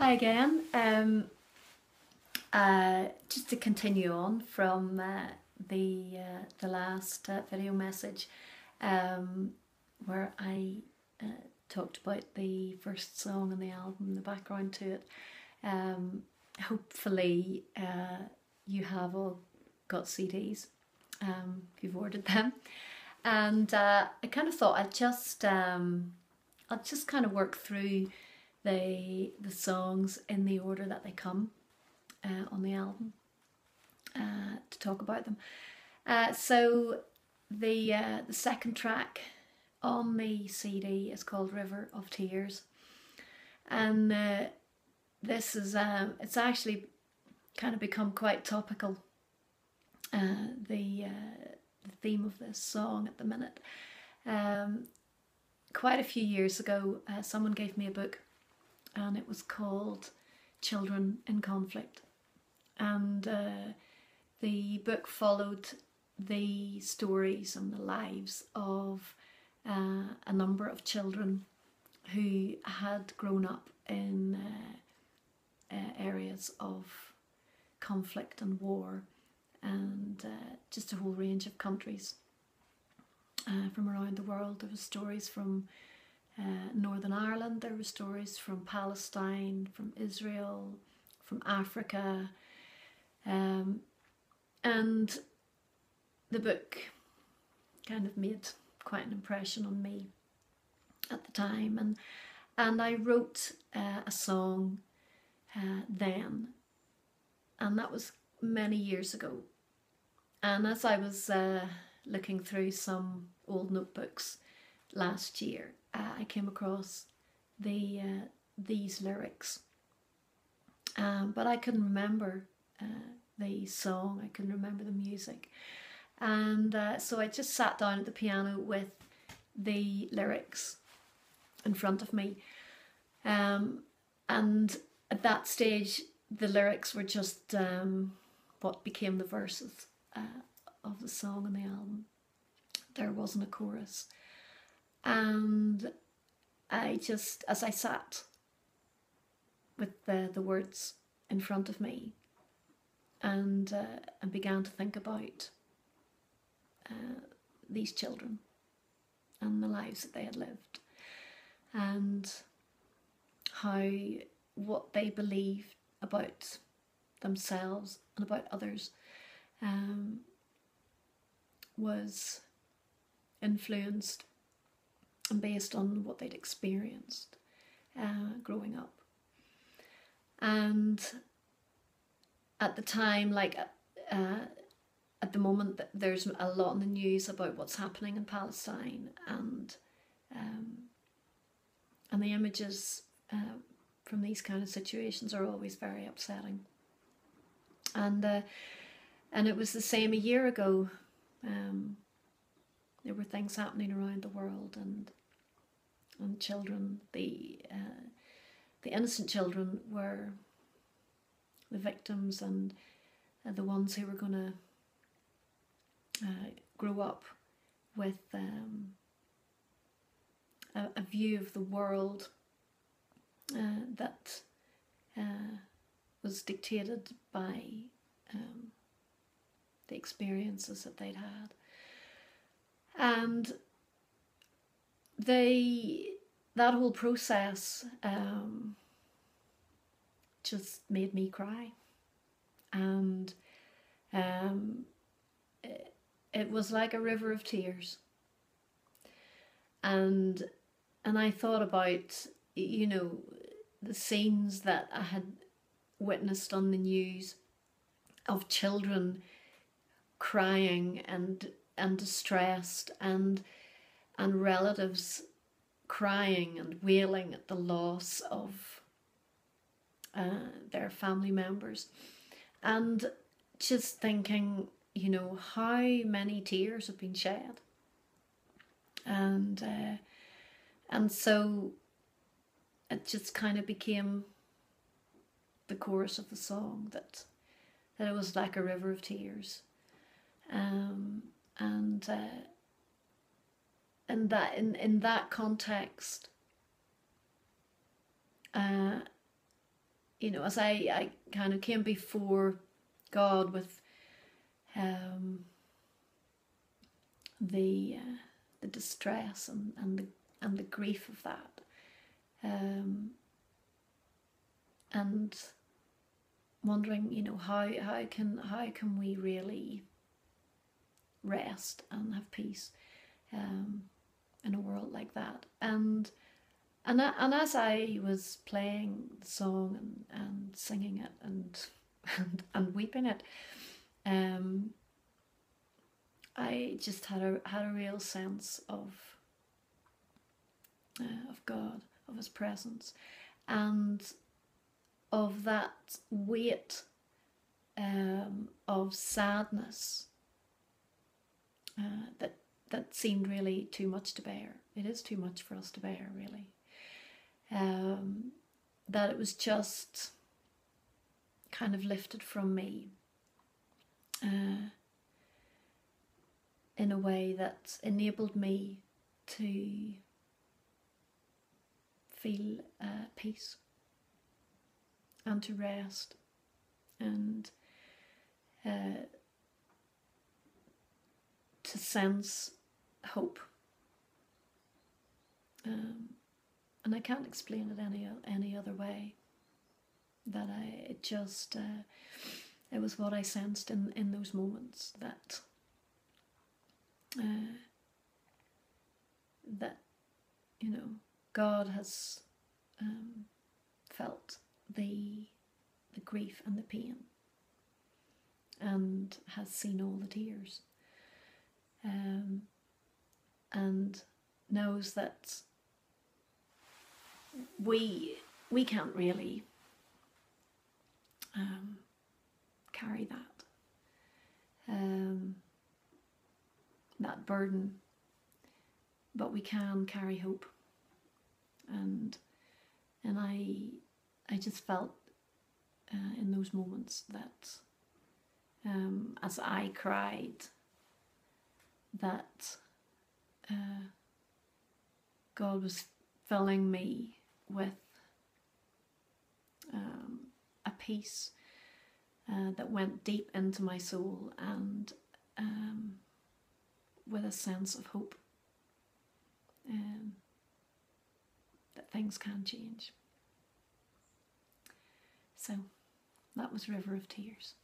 Hi again. Just to continue on from the last video message, where I talked about the first song on the album, the background to it. Hopefully, you have all got CDs. If you've ordered them, and I kind of thought I'll just kind of work through the songs in the order that they come on the album, to talk about them. So the second track on the CD is called River of Tears, and this is it's actually kind of become quite topical. The theme of this song at the minute. Quite a few years ago, someone gave me a book, and it was called Children in Conflict, and the book followed the stories and the lives of a number of children who had grown up in areas of conflict and war, and just a whole range of countries from around the world. There were stories from Northern Ireland, there were stories from Palestine, from Israel, from Africa, and the book kind of made quite an impression on me at the time, and I wrote a song then, and that was many years ago. And as I was looking through some old notebooks last year, I came across these lyrics, but I couldn't remember the song, I couldn't remember the music, and so I just sat down at the piano with the lyrics in front of me, and at that stage the lyrics were just what became the verses of the song on the album. There wasn't a chorus, and I just, as I sat with the words in front of me, and began to think about these children and the lives that they had lived, and how what they believed about themselves and about others was influenced and based on what they'd experienced growing up. And at the time, like at the moment, there's a lot in the news about what's happening in Palestine, and the images from these kind of situations are always very upsetting. And it was the same a year ago. There were things happening around the world, and children, the innocent children, were the victims, and the ones who were going to grow up with a view of the world that was dictated by the experiences that they'd had. And that whole process just made me cry, and it was like a river of tears. And I thought about, you know, the scenes that I had witnessed on the news of children crying and distressed, and relatives crying and wailing at the loss of their family members, and just thinking, you know, how many tears have been shed, and so it just kind of became the chorus of the song, that it was like a river of tears. And that in that context, as I kind of came before God with the distress and the grief of that, and wondering, how can we really rest and have peace in a world like that. And as I was playing the song and singing it and weeping it, I just had a real sense of God, of His presence, and of that weight of sadness that seemed really too much to bear. It is too much for us to bear, really. That it was just kind of lifted from me in a way that enabled me to feel peace and to rest and to sense hope. And I can't explain it any other way. That it was what I sensed in those moments, that God has felt the grief and the pain, and has seen all the tears, and knows that we can't really carry that burden, but we can carry hope. And I just felt in those moments that as I cried, that God was filling me with a peace that went deep into my soul, and with a sense of hope that things can change. So that was River of Tears.